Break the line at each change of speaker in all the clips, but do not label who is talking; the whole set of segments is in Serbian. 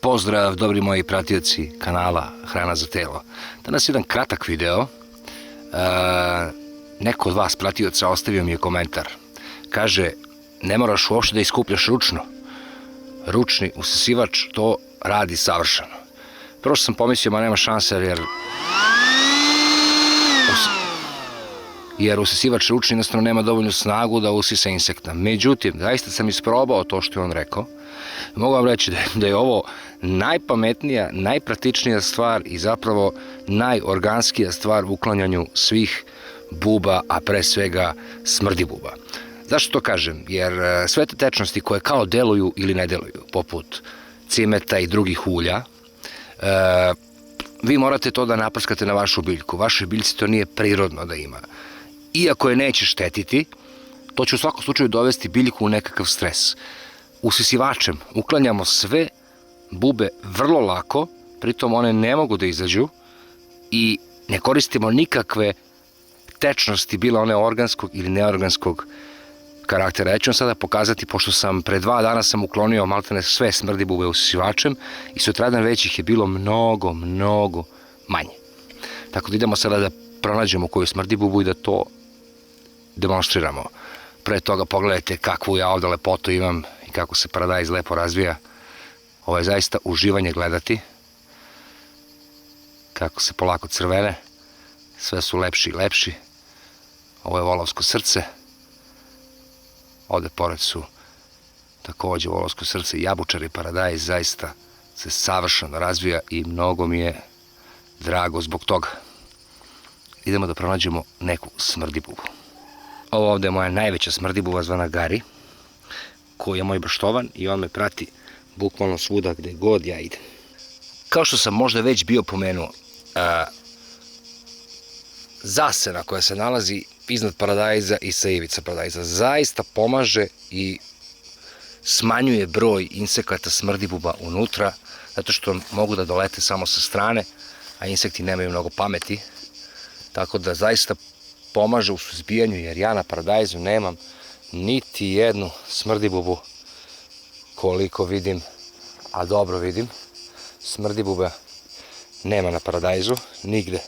Pozdrav, dobri moji pratioci kanala Hrana za telo. Danas jedan kratak video. Neko od vas pratioca ostavio mi je komentar. Kaže, ne moraš uopšte da iskupljaš ručno. Ručni usisivač to radi savršeno. Prvo što sam pomislio, ma nema šanse jer usisivač ručni jednostavno nema dovoljnu snagu da usisa insekta. Međutim, zaista sam isprobao to što je on rekao. Mogu vam reći da je ovo najpametnija, najpraktičnija stvar i zapravo najorganskija stvar u uklanjanju svih buba, a pre svega smrdi buba. Zašto to kažem? Jer sve te tečnosti koje kao deluju ili ne deluju, poput cimeta i drugih ulja, vi morate to da naprskate na vašu biljku. Vašoj biljci to nije prirodno da ima. Iako je neće štetiti, to će u svakom slučaju dovesti biljku u nekakav stres. Usisivačem uklanjamo sve bube vrlo lako, pritom one ne mogu da izađu i ne koristimo nikakve tečnosti, bilo one organskog ili neorganskog karaktera. Ja ću vam sada pokazati, pošto sam pre 2 dana sam uklonio maltene sve smrdi bube usisivačem i sutradan već ih je bilo mnogo manje. Tako da idemo sada da pronađemo koju smrdi bubu i da to demonstriramo. Pre toga pogledajte kakvu ja ovde lepotu imam i kako se paradajz lepo razvija. Ovo je zaista uživanje gledati kako se polako crvene, sve su lepši i lepši. Ovo je volovsko srce, ovde pored su takođe volovsko srce i jabučari paradajz, zaista se savršeno razvija i mnogo mi je drago zbog toga. Idemo da pronađemo neku smrdibubu. Ovo ovde je moja najveća smrdibuba zvana Gari, koji je moj baštovan i on me prati bukvalno svuda gde god ja idem. Kao što sam možda već bio pomenuo, zasena koja se nalazi iznad paradajza i sa ivica paradajza zaista pomaže i smanjuje broj insekata smrdibuba unutra, zato što mogu da dolete samo sa strane, a insekti nemaju mnogo pameti, tako da zaista pomaže u suzbijanju, jer ja na paradajzu nemam niti jednu smrdibubu koliko vidim, a dobro vidim. Smrdibube nema na paradajzu, nigde.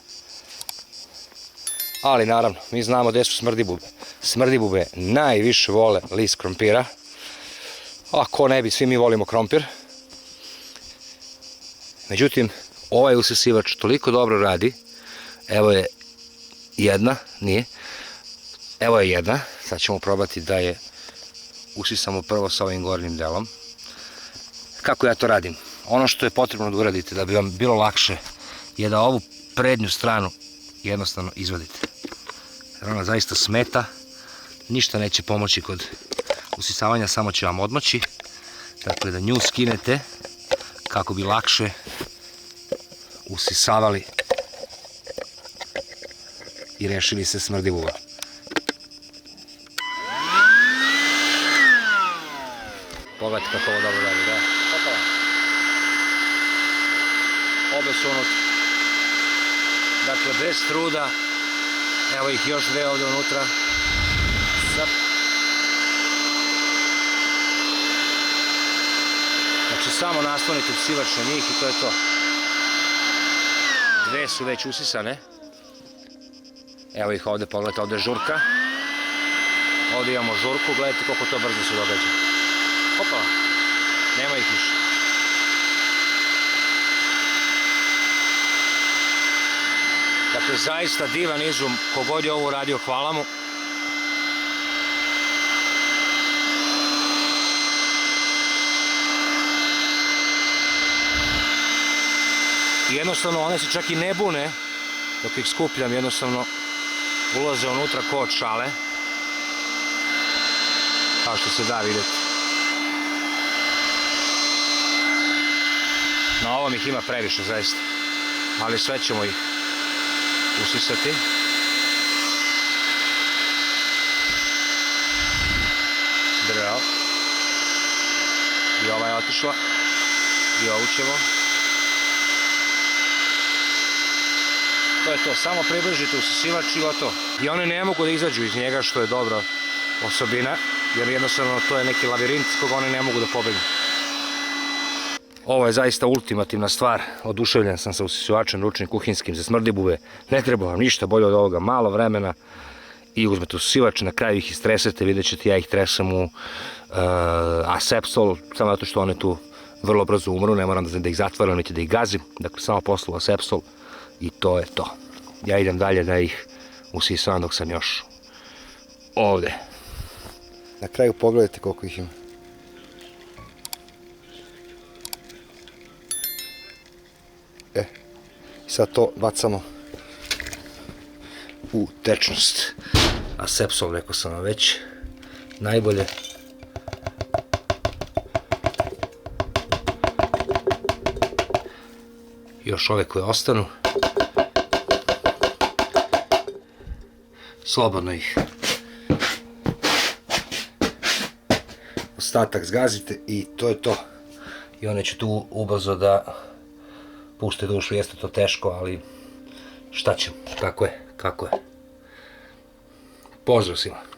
Ali naravno, mi znamo gde su smrdibube. Smrdibube najviše vole list krompira. A ko ne bi, svi mi volimo krompir. Međutim, ovaj usisivač toliko dobro radi. Evo je jedna, nije. Evo je jedna, sad ćemo probati da je usisamo prvo sa ovim gornjim delom. Kako ja to radim? Ono što je potrebno da uradite da bi vam bilo lakše je da ovu prednju stranu jednostavno izvadite. Jer ona zaista smeta, ništa neće pomoći kod usisavanja, samo će vam odmoći. Dakle, da nju skinete kako bi lakše usisavali i rešili se smrdibuba. Pogledajte kako ovo dobro radi, da? Opala. Obe su unutra. Dakle, bez truda. Evo ih još 2 ovde unutra. Zap. Znači, samo naslonite usisivač na njih i to je to. 2 su već usisane. Evo ih ovde, pogledajte, ovde je žurka. Ovde imamo žurku, gledajte koliko to brzo se događa. Opala, nema ih više. Dakle, zaista divan izum, kogod je ovo uradio, hvala mu. Jednostavno, one se čak i ne bune dok ih skupljam, jednostavno ulaze unutra ko od šale, kao što se da vidjeti. Na ovom ih ima previše, zaista, ali sve ćemo ih usisati. Bravo. I ova je otišla. I ovu ćemo. To je to, samo približite usisivač i gotovo. I one ne mogu da izađu iz njega, što je dobra osobina, jer jednostavno to je neki labirint s koga one ne mogu da pobegnu. Ovo je zaista ultimativna stvar, oduševljen sam sa usisivačem ručnim kuhinskim za smrdljibuve, ne treba vam ništa bolje od ovoga, malo vremena i uzmete usisivač, na kraju ih istresete, vidjet ćete, ja ih tresam u asepsol, samo zato što one tu vrlo brzo umru, ne moram da ih zatvaram, niti da ih gazim, dakle samo poslu asepsol i to je to. Ja idem dalje da ih usisavam dok sam još ovde. Na kraju pogledajte koliko ih ima. I sad to bacamo u tečnost. Asepsol, rekao sam vam već, najbolje. Još ove koje ostanu. Slobodno ih ostatak zgazite i to je to. I one će tu ubrzo da pušte dušu, jeste to teško, ali šta ćemo, kako je. Pozdrav svima.